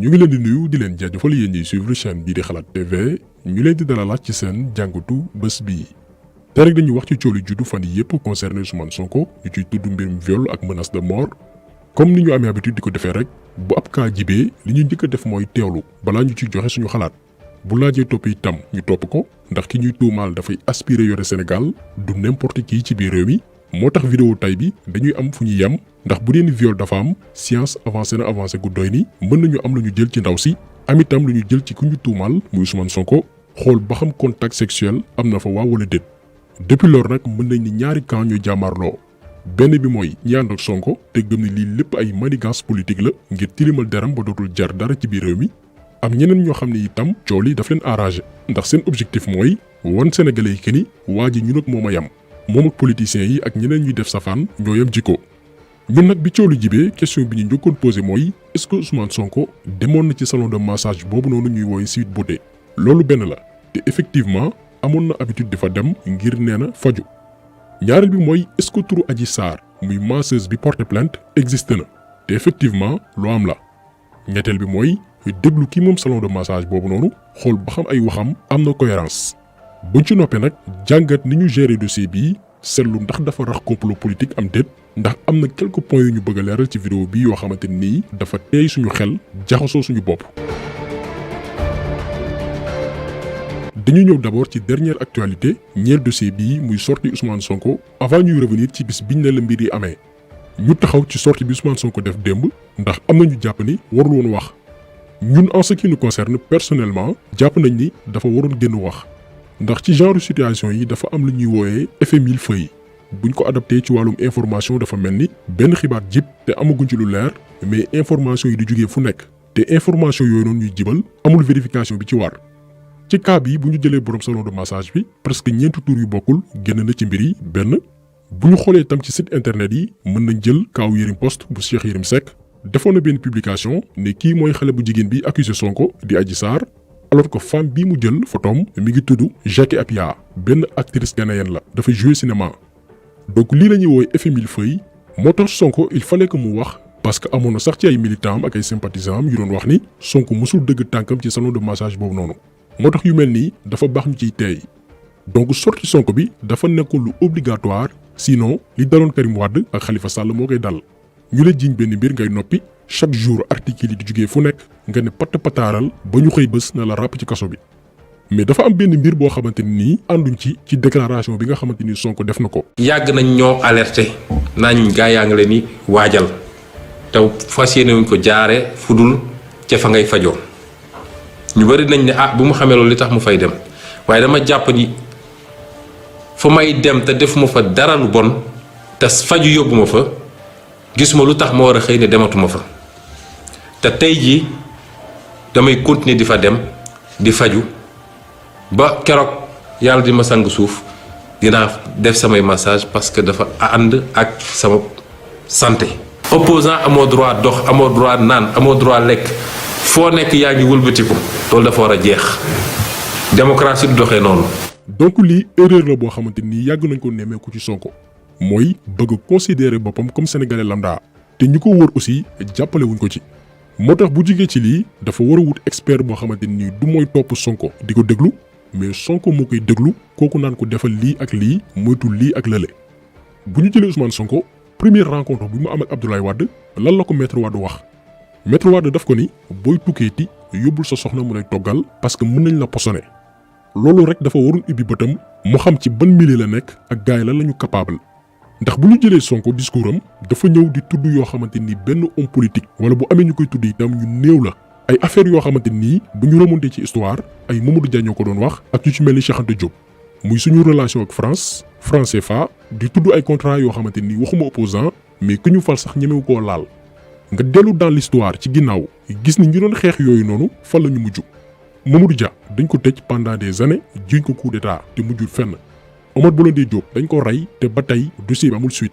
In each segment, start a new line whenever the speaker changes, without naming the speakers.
ñu ngi leen di nuyu di leen jaajëfal yéen ñiy suivre chaîne bii di xalaat TV ñu leen di dalalaat ci seen jàngatu bés bii. te rek dañuy wax ci coow li juddu fan yii yëpp concerné Ousmane Sonko ñu ciy tudd mbirum viol ak menace de mort comme ni ñu amee habitude di ko defee rek bu ab kaa jibee li ñu njëkk a def mooy teewlu balaa ñu ciy joxe suñu xalaat bu laajee topp itam ñu topp ko ndax ki ñuy tuumaal dafay aspirer yore Sénégal du n'importe qui ci biir réew mi. moo tax vidéo tay bi dañuy am fu ñu yem ndax bu dee ni viol dafa am science avancé na avancé gu doy ni mën nañu am lu ñu jël ci ndaw si am itam lu ñu jël ci ku ñu tuumaal muy Ousmane Sonko xool ba xam contact sexuel am na fa waaw wala déet. depuis loolu nag mën nañ ni ñaari camp ñuy jàmmaarloo benn bi mooy ñi ànd ak Sonko te gëm ni lii lépp ay manigance politique la ngir tilimal deram ba dootul jar dara ci biir réew mi. am ñeneen ñoo xam ne itam coow li daf leen arrangé ndax seen objectif mooy wan sénégalais yi que ni waa ji ñu nag moom a yam moom ak politiciens yi ak ñeneen ñuy def safaan ñoo yam jikko. ñun nag bi coow lu jibee question bi ñu njëkkoon posé mooy est-ce que Ousmane Sonko demoon na ci salon de massage boobu noonu ñuy wooye Sweet Beauté. loolu benn la te effectivement amoon na habitude di fa dem ngir nee na faju ñaareel bi mooy est-ce que turu Adji Sarr muy masseuse bi porte plainte existe na te effectivement lu am la. ñetteel bi mooy déglu kii moom salon de massage boobu noonu xool ba xam ay waxam am na cohérence buñ ci noppee nag jàngat ni ñu gérer dossier bii seetlu ndax dafa rax complot politique am déet ndax am na quelques points yu ñu bëgg a leeral ci vidéo bi yoo xamante nii dafa teey suñu xel jaxasoo suñu bopp. dañu ñëw d'abord ci dernière actualité ñeel dossier bii muy sortie Ousmane Sonko avant ñuy revenir ci bis biñ ne la mbir yi amee ñu taxaw ci sortie bi Ousmane Sonko def démb ndax am nañu jàpp ni warul woon wax ñun en ce qui nous concerne personnellement jàpp nañ ni dafa waroon génn wax. ndax ci genre situation yi dafa am lu ñuy wooyee effet millefeuille buñ ko adapté ci wàllum information dafa mel ni benn xibaar jib te amaguñ ci lu leer mais information yi di jógee fu nekk te information yooyu noonu ñuy jibal amul vérification bi ci war. ci cas bi bu ñu jëlee borom salon de massage bi presque ñeenti tur yu bokkul génn na ci mbir yi benn bu ñu xoolee tam ci site internet yi mën nañ jël kaaw Yérim Post bu Cheikh Yérim Seck defoon na benn publication ne kii mooy xale bu jigéen bi accusé Sonko di Adji Sarr. alors que femme bii mu jël photom mi ngi tudd Jackie Appiah benn actrice ghanéenne la dafa jouer cinéma donc lii la ñuy woowee effet millefeuille moo tax Sonko il fallait que mu wax parce que amoon na sax ci ay militants am ak ay sympathisants am yu doon wax ni Sonko musul dëgg tànkam ci salon de massage boobu noonu moo tax yu mel nii dafa baax ñu ciy teey donc sortie Sonko bi dafa nekkoon lu obligatoire sinon li daloon Karim Wade ak Khalifa Sall moo koy dal ñu la jiiñ benn mbir ngay noppi chaque jour article yi di jugee fu nekk nga ne patt pataaral ba ñu xëy bés na la ràpp ci kaso bi mais dafa am benn mbir boo xamante ni ànduñ ci déclaration bi nga xamante ni Sonko def na ko.
yàgg nañ ñoo alerté nañ gaa yaa ngi leen ni waajal te fas yéene wuñ ko jaare fudul ca fa ngay fajoo ñu bari nañ ne bu mu xamee loolu li tax mu fay dem waaye dama jàpp ni fa may dem te defuma fa dara lu bon te faju yóbbu ma fa gisuma lu tax ma war a xëy ne dematuma fa. te tey jii damay continuer di fa dem di faju ba keroog yàlla di ma sang suuf dinaa def samay massage parce que dafa ànd ak sama santé. opposant amoo droit dox amoo droit naan amoo droit lekk foo nekk yaa ngi wëlbatiku loolu dafa war a jeex démocratie du doxee noonu.
donc lii erreur la boo xamante ni yàgg nañ ko nemmeeku ci Sonko mooy bëgg considérer boppam comme sénégalais lambda te ñu ko wër aussi jàppale wuñ ko ci. moo tax bu jugee ci lii dafa war a wut expert boo xamante ni du mooy topp Sonko di ko déglu mais Sonko moo koy déglu kooku naan ko defal lii ak lii moytul lii ak lële. bu ñu jëlee Ousmane Sonko première rencontre bi mu am ak Abdoulaye Wade lan la ko maître Wade wax maître Wade daf ko ni booy tukkeeti yóbbul sa soxna mu lay toggal parce que mën nañ la posone loolu rek dafa warul ubbi bëtam mu xam ci ban milieu la nekk ak gaay lan la ñu capable. ndax bu ñu jëlee Sonko discours am dafa ñëw di tudd yoo xamante ni benn homme politique wala bu amee ñu koy tudd itam ñu néew la ay affaires yoo xamante nii bu ñu remonté ci histoire ay Mamadou Dia ñoo ko doon wax ak ñu ci mel ni Cheikh Anta Diop muy suñu relation ak France franc CFA di tudd ay contrat yoo xamante ni waxuma opposant mais ku ñu fal sax ñemewu koo laal nga dellu dans l'histoire ci ginnaaw gis ni ñu doon xeex yooyu noonu fan la ñu mujj Mamadou Dia dañ ko tëj pendant des années jiñ ko coup d'état te mujjul fenn. Omar Blondin Diop dañ ko rey te ba tey dossier bi amul suite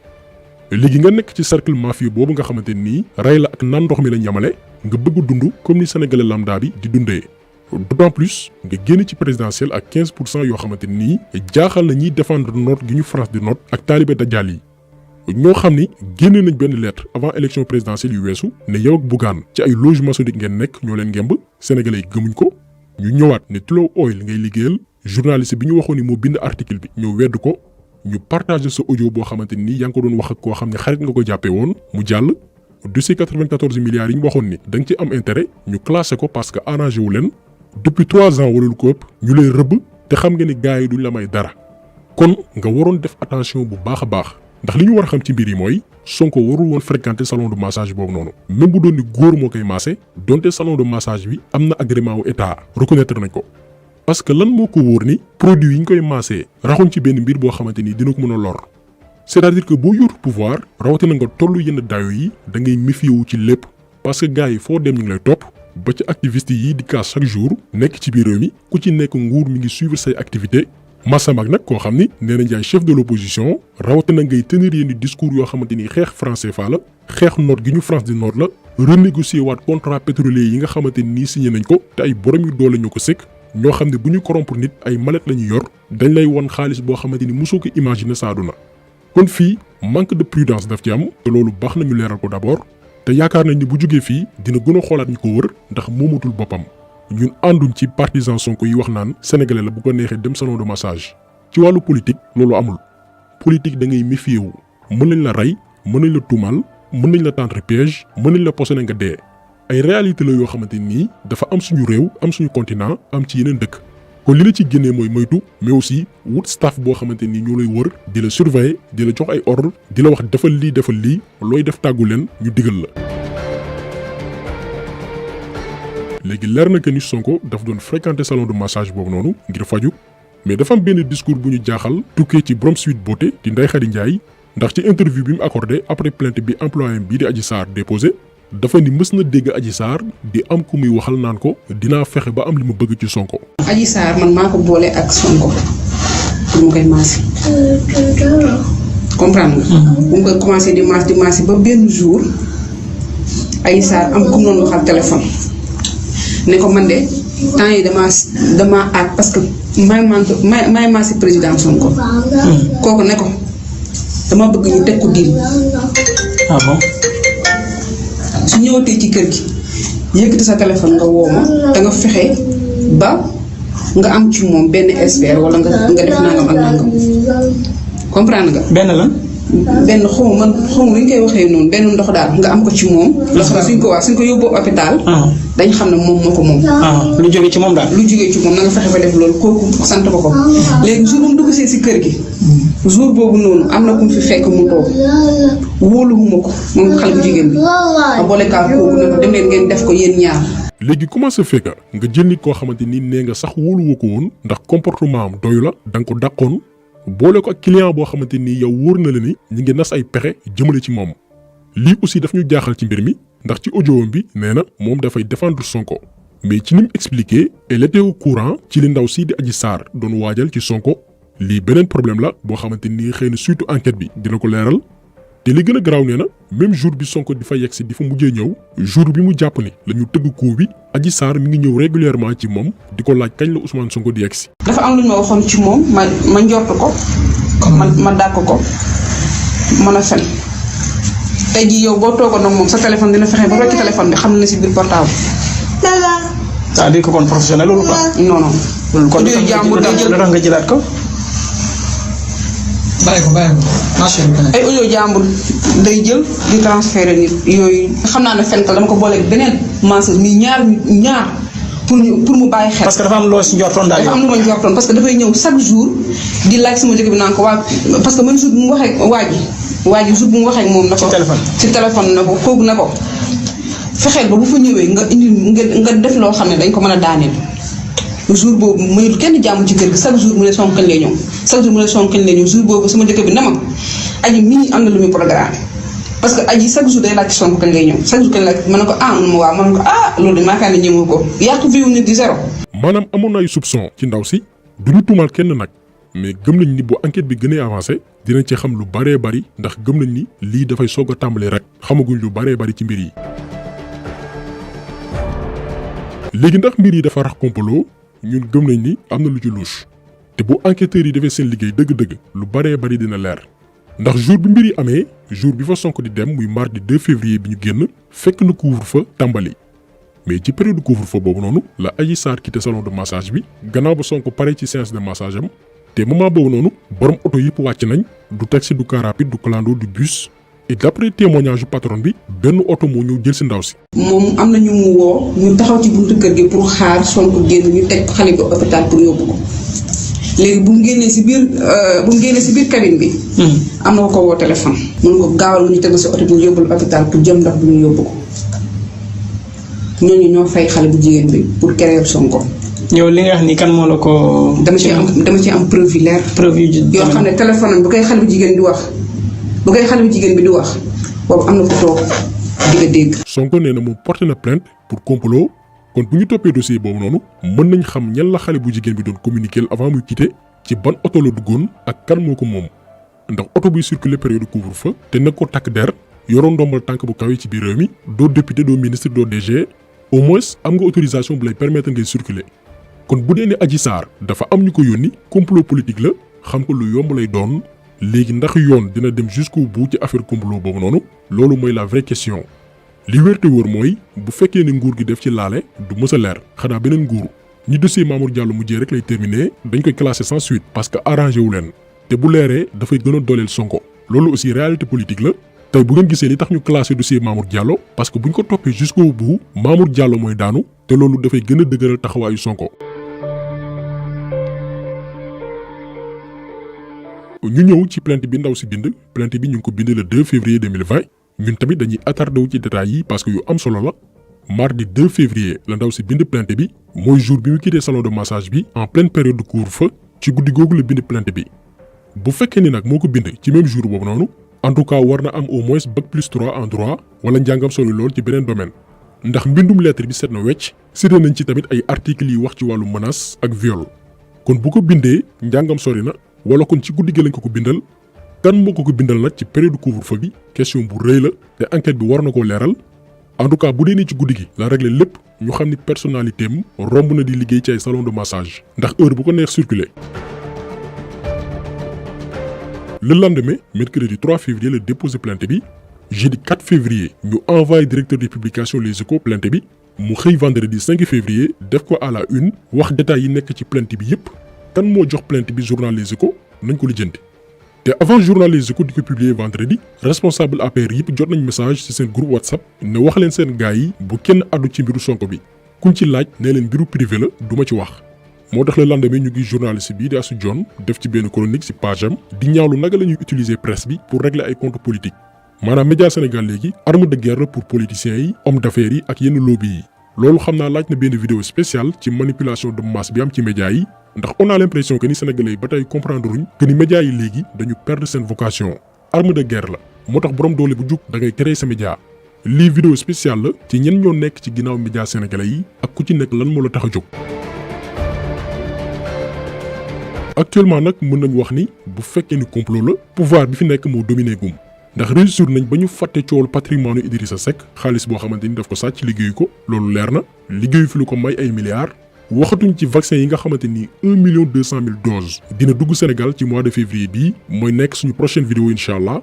léegi nga nekk ci cercle mafieux boobu nga xamante nii rey la ak naan ndox mi lañ yamale nga bëgg dund comme ni sénégalais lambda bi di dundee d'autant plus nga génn ci présidentielle ak 15% yoo xamante nii jaaxal na ñiy défendre noot gi ñu France di noot ak taalibe dajjal yi ñoo xam ni génne nañ benn lettre avant élection présidentielle yu weesu ne yow ak Bougane ci ay loge maçonnique ngeen nekk ñoo leen ngemb sénégalais yi gëmuñ ko ñu ñëwaat ne Tullow Oil ngay liggéeyal journaliste bi ñu waxoon ni moo bind article bi ñëw wedd ko ñu partagé sa audio boo xamante ni yaa ngi ko doon wax ak koo xam ne xarit nga ko jàppee woon mu jàll dossier 94 milliards yi ñu waxoon ni da nga ci am intérêt ñu classé ko parce que arrangé wu leen depuis 3 ans wala lu ko ëpp ñu lay rëbb te xam nga ni gars yi duñ la may dara kon nga waroon def attention bu baax a baax ndax li ñu war a xam ci mbir yi mooy Sonko warul woon fréquenter salon de massage boobu noonu même bu doon ni góor moo koy massé donte salon de massage bi am na agrément wu état reconnaître nañ ko parce que lan moo ko wóor ni produit yi ñu koy massé raxuñ ci benn mbir boo xamante ni dina ko mën a lor c'est-à-dire que boo yor pouvoir rawatina nga tollu yenn dayo yi da ngay méfier wu ci lépp parce que gars yi foo dem ñu ngi lay topp ba ci activiste yi di kaas chaque jour nekk ci biir réew mi ku ci nekk nguur mi ngi suivre say activité Massamak nag koo xam ni nee na Ndiaye chef de l'opposition rawatina ngay tenir yenn discours yoo xamante ni xeex franc CFA la xeex noot gi ñu France di noot la renégocier waat contrat pétrolier yi nga xamante ni signé nañ ko te ay borom yu doole ñoo ko sëkk ñoo xam ne bu ñu corrompre nit ay mallette la ñu yor dañ lay won xaalis boo xamante ni mosoo ko imaginer sa àdduna kon fii manque de prudence daf ci am te loolu baax na ñu leeral ko d'abord te yaakaar nañ ni bu jógee fii dina gën a xoolaat ñu ko wër ndax moomatul boppam ñun ànduñ ci partisan Sonko yi wax naan sénégalais la bu ko neexee dem salon de massage ci wàllu politique loolu amul politique da ngay méfier wu mën nañ la rey mën nañ la tuumal mën nañ la tendre piège mën nañ la posone nga dee ay réalité la yoo xamante nii dafa am suñu réew am suñu continent am ci yeneen dëkk kon li la ci génnee mooy moytu mais aussi wut staff boo xamante ni ñoo lay wër di la surveiller di la jox ay ordre di la wax defal lii looy def tàggu leen ñu digal la. léegi leer na que ni Sonko daf doon fréquenter salon de massage boobu noonu ngir faju mais dafa am benn discours bu ñu jaaxal tukkee ci borom Sweet Beauté di Ndeye Khady Ndiaye ndax ci interview bi mu accordé après plainte bi employé bii di Adji Sarr déposé dafa ni mës na dégg Adji Sarr di am ku muy waxal naan ko dinaa fexe ba am li ma bëgg ci Sonko.
Adji Sarr man maa ko boole ak Sonko pour mu koy maasi comprendre nga. bu mu koy commencé di maasi ba benn jour Adji Sarr am ku mu doon waxal téléphone. ne ko man de temps yi dama aat parce que may maasi président Sonko. kooku ne ko dama bëgg ñu teg ko diil.
ah bon.
su ñëwatee ci kër gi yëkkati sa téléphone nga woo ma te nga fexe ba nga am ci moom benn espère wala nga def nangam ak nangam comprendre nga.
benn lan.
benn xaw ma lu ñu koy waxee noonu benn ndox daal nga am ko ci moom. loo xam ne suñ ko yóbboo hôpital. dañ xam ne moom moo ko moom.
lu jógee ci moom daal.
lu jógee ci moom na nga fexe ba def loolu kooku sant ba ko. léegi jour bu mu dugg si kër gi. jour boobu noonu am na ku mu fi fekk mu toog wóoluwuma ko moom xale bu jigéen bi. ma boole kaa kooku ne ko dem leen ngeen def ko yéen ñaar.
léegi comment ça fait que nga jël nit koo xamante ni nee nga sax wóoluwoo ko woon ndax comportement am doyu la da nga ko dàqoon boole ko ak client boo xamante ni yow wóor na la ni ñi ngi nas ay pexe jëmale ci moom lii aussi daf ñu jaaxal ci mbir mi ndax ci audio bi nee na moom dafay défendre Sonko mais ci ni mu expliqué elle était au courant ci li ndaw si di Adji Sarr doon waajal ci Sonko lii beneen problème la boo xamante ni xëy na surtout enquête bi dina ko leeral te li gën a garaaw nee na même jour bi Sonko di fa yegg si di fa mujjee ñëw jour bi mu jàpp ni la ñu tëgg coup bi Adji Sarr mi ngi ñëw régulièrement ci moom di ko laaj kañ la Ousmane Sonko di yegg si.
dafa am lu ñu ma waxoon ci moom ma njort ko. ma dàq ko mën a fen tey jii yow boo toogoon ak moom sa téléphone dina fexe ba rocc téléphone bi xam na si biir portable.
c'est-à-dire que kon professionnel loolu quoi.
non non.
loolu kon
audio jàmbur day jël
nga jëlaat ko.
bàyyi ko marché bi
ay audio jàmbur day jël di transférer nit yooyu. xam naa ne fenkal dama ko booleeg beneen mensonge mi ñaar pour mu bàyyi xel.
parce que dafa am loo si njortoon daal.
dafa am lu ma njortoon parce que dafay ñëw chaque jour di laaj sama jëkkër bi naan ko waa parce que même jour bu mu waxee waa ji jour bu mu waxee ak moom na ko. ci téléphone na ko kooku na ko fexeel ba bu fa ñëwee nga indi nga def loo xam ne dañ ko mën a daaneel. jour boobu mayul kenn jàmm ci kër gi chaque jour mu ne sonkañ lay ñëw chaque jour mu ne sonkañ lay ñëw jour boobu sama jëkkër bi ne ma aji mii am na lu muy programme parce que aji chaque jour day laaj sonk kañ lay ñëw chaque jour kañ laaj ma ne ko loolu de maakaar ne ñëwul ko yàqu viwu nit di zéro.
maanaam amoon na ay soupçon ci ndaw si du ñu tuumal kenn nag mais gëm nañ ni bu enquête bi gënee avancé dinañ ci xam lu baree bari ndax gëm nañ ni lii dafay soog a tàmbali rek xamaguñ lu baree bari ci mbir yi. léegi ndax mbir yi dafa rax complot ñun gëm nañ ni am na lu ci louche te bu enquêteurs yi defee seen liggéey dëgg-dëgg lu baree bari dina leer ndax jour bi mbir yi amee jour bi fa Sonko di dem muy mardi 2 février bi ñu génn fekk na couvre-feu tàmbali mais ci période couvre-feu boobu noonu la Adji Sarr quitté salon de massage bi gannaaw ba Sonko pare ci séance de massage am te moment boobu noonu borom oto yëpp wàcc nañ du taxi du car rapide du clando du bus et d'après témoignage du patron bi benn oto moo ñëw jël si ndaw si.
moom am na ñu mu woo ñu taxaw ci buntu kër gi pour xaar Sonko génn ñu teg xale bi hôpital pour yóbbu ko léegi bu mu génnee si biir cabine bi. am na ko woo téléphone. mun ko gaawal ñu teg si oto bi ñu yóbbul hôpital pour jëm ndox bi ñu yóbbu ko ñooñu ñoo fay xale bu jigéen bi pour créer Sonko.
yow li nga wax ni kan moo la ko.
dama ci am preuve yu leer.
preuve yu
yoo xam ne téléphone am bu koy xale bu jigéen di wax. bu koy xale bu jigéen bi di wax boobu am na ko toog di nga dégg.
Sonko nee na moom porté na plainte pour complot kon bu ñu toppee dossier boobu noonu mën nañ xam ñan la xale bu jigéen bi doon communiquer avant muy quitter ci ban oto la duggoon ak kan moo ko moom ndax oto buy circuler période couvre-feu te nag ko takk der yoroon ndombal tànk bu kawe ci biir réew mi doo député doo ministre doo DG au moins am nga autorisation bu lay permettre ngay circuler kon bu dee ne Adji Sarr dafa am ñu ko yónni complot politique la xam ko lu yomb lay doon. léegi ndax yoon dina dem jusqu'au bout ci affaire complot boobu noonu loolu mooy la vraie question li wér te wóor mooy bu fekkee ne nguur gi def ci laale du mës a leer xanaa beneen nguuru ñi dossier Mamour Diallo mujjee rek lay terminé dañ koy classé sans suite parce que arrangé wu leen te bu leeree dafay gën a dooleel Sonko loolu aussi réalité politique la tey bu ngeen gisee li tax ñu classé dossier Mamour Diallo parce que buñ ko toppee jusqu'au bout Mamour Diallo mooy daanu te loolu dafay gën a dëgëral taxawaayu Sonko. ñu ñëw ci plainte bi ndaw si bind plainte bi ñu ngi ko bind le 2 février 2020 ñun tamit dañuy attardé wu ci détails yi parce que yu am solo la mardi 2 février la ndaw si bind plainte bi mooy jour bi mu quitté salon de massage bi en pleine période de couvre-feu ci guddi googu la bind plainte bi bu fekkee ni nag moo ko bind ci même jour boobu noonu en tout cas war na am au moins bac+3 en droit wala njàngam solo lool ci beneen domaine ndax mbindum lettre bi set na wecc cité nañ ci tamit ay articles yi wax ci wàllu menace ak viol kon bu ko bindee njàngam sori na wala kon ci guddi gi lañ ko bindal kan moo ko bindal nag ci période couvre-feu bi question bu rëy la te enquête bi war na koo leeral en tout cas bu dee ni ci guddi gi la régler lépp ñu xam ni personnalité am romb na di liggéey ci ay salon de massage ndax heure bu ko neex circuler. Le lendemain mercredi 3 février la déposé plainte bi jeudi 4 février ñu envoyé directeur des publications Les Échos plainte bi mu xëy vendredi 5 février def ko à la une wax détails yi nekk ci plainte bi yépp kan moo jox plainte bi journal Les Échos nañ ko lijjanti te avant journal Les Échos di ko publier vendredi responsable APR yëpp jot nañ message ci seen groupe WhatsApp ne wax leen seen gars yi bu kenn addu ci mbiru Sonko bi kuñ ci laaj ne leen mbiru privé la duma ci wax. moo tax le lendemain ñu ngi journaliste bii di Astou Dione def ci benn chronique ci page am di ñaawlu naka la ñuy utiliser presse bi pour régler ay comptes politiques maanaam média Sénégal léegi arme de guerre pour politiciens yi hommes d'affaires yi ak yenn lobby yi loolu xam naa laaj na benn vidéo spéciale ci manipulation de masse bi am ci média yi ndax on a l'impression que ni sénégalais yi ba tey comprendre ruñ que ni média yi léegi dañu perdre seen vocation arme de guerre la moo tax borom doole bu jug da ngay créer sa média lii vidéo spéciale la ci ñen ñoo nekk ci ginnaaw média sénégalais yi ak ku ci nekk lan moo la tax a jóg. actuellement nag mën nañu wax ni bu fekkee ni complot la pouvoir bi fi nekk moo dominé gum ndax réussir nañ ba ñu fàtte coowal patrimoine Idrissa Seck xaalis boo xamante ni daf ko sàcc liggéeyu ko loolu leer na liggéeyu fi lu ko may ay milliards waxatuñ ci vaccin yi nga xamante ni 1,2 million doses dina dugg Sénégal ci mois de février bii mooy nekk suñu prochaine vidéo incha allah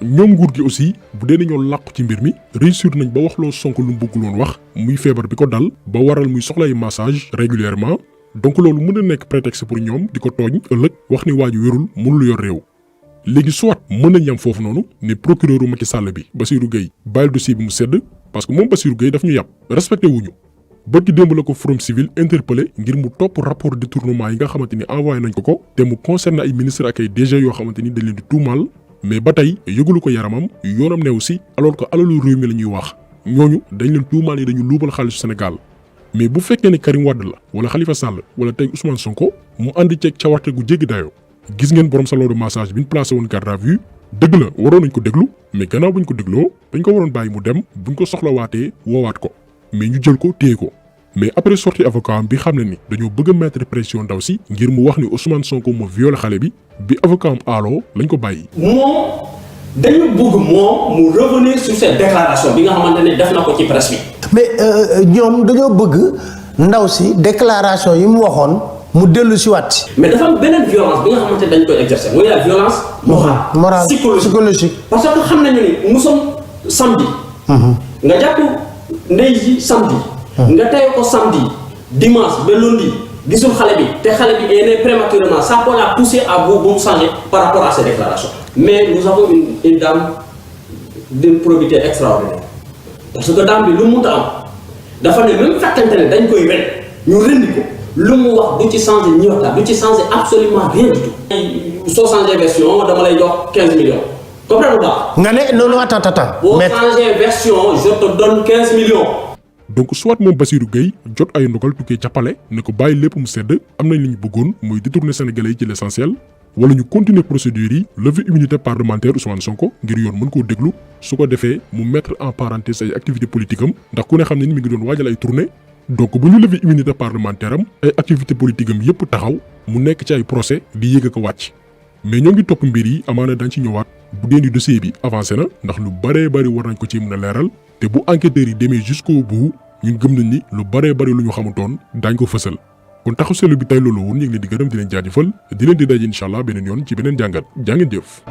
ñoom nguur gi aussi bu dee dañoo làqu ci mbir mi réussir nañ ba wax loo Sonko lu mu bëggul woon wax muy feebar bi ko dal ba waral muy soxlay massage régulièrement donc loolu mën na nekk prétexte pour ñoom di ko tooñ ëllëg wax ni waa ji wérul mënul yor réew léegi soit mën nañ yam foofu noonu ne procureuru Macky Sall bi Bassirou Gueye bàyyil dossier bi mu sedd parce que moom Bassirou Gueye daf ñu yàpp respecté wuñu bërki démb la ko Forum Civil interpellé ngir mu topp rapport détournement yi nga xamante ni envoyé nañ ko te mu concerne ay ministre ak ay DG yoo xamante ni dañ leen di tuumaal mais ba tey yëgulu ko yaramam yoonam neew si alors que alalu réew mi la ñuy wax ñooñu dañ leen tuumaal ni dañu luubal xaalisu Sénégal mais bu fekkee ne Karim Wade la wala Khalifa Sall wala tey Ousmane Sonko mu àndi ceeg cawarte gu jéggi dayoo gis ngeen borom salon de massage bi ñu placé woon garde à vue dëgg la waroon nañ ko déglu mais gannaaw buñ ko dégloo dañ ko waroon bàyyi mu dem buñ ko soxlawaatee woowaat ko mais ñu jël ko téye ko mais après sortie avocat am bi xam ne ni dañoo bëgg a mettre pression ndaw si ngir mu wax ni Ousmane Sonko moo violé xale bi avocat am aaloo lañ ko bàyyi.
moom dañu bëgg moom mu revenir sur cette déclaration bi nga xamante ne def na ko ci presse bi.
mais ñoom dañoo bëgg ndaw si déclaration yi mu waxoon mu dellu si waat.
mais dafa am beneen violence bi nga xamante dañ koy exercer mooy la violence morale psychologique parce que xam nañu ni nous sommes samedi nga jàpp ndey ji samedi nga tey ko samedi dimanche ba lundi gisul xale bi te xale bi est né prématurément ça peut la pousser à vous changer par rapport à ces déclarations mais nous avons une dame d'une probité extraordinaire parce que dame bi lu mu mënta am dafa ne même fekkante ne dañ koy ren ñu rendi ko lu mu wax du ci changer ñëwata du ci changer absolument rien du tout soo changer version dama lay jox 15 millions comprendre pas
nga ne non attends
boo changer version je te donne 15 millions.
donc soit moom Bassirou Gueye jot ay ndogal tukkee ca palais ne ko bàyyi lépp mu sedd am nañ li ñu bëggoon mooy détourner sénégalais yi ci l'essentiel wala ñu continuer procédure yi lever immunité parlementaire Ousmane Sonko ngir yoon mën koo déglu su ko defee mu mettre en parenthèse ay activité politique am ndax ku ne xam ne ni mi ngi doon waajal ay tournée donc bu ñu lever immunité parlementaire am ay activité politique am yépp taxaw mu nekk ci ay procès di yéeg a ko wàcc mais ñoo ngi topp mbir yi amaana dañ ci ñëwaat bu dee ni dossier bi avancé na ndax lu baree bari war nañ ko ci mën a leeral te bu enquêteurs yi demee jusqu'au bout ñun gëm nañ ni lu baree bari lu ñu xamutoon daañ ko fësal kon taxu seetlu bi tey loolu woon ñu ngi leen di gërëm di leen jaajëfal di leen di daje incha allah beneen yoon ci beneen jàngat jaa ngeen jëf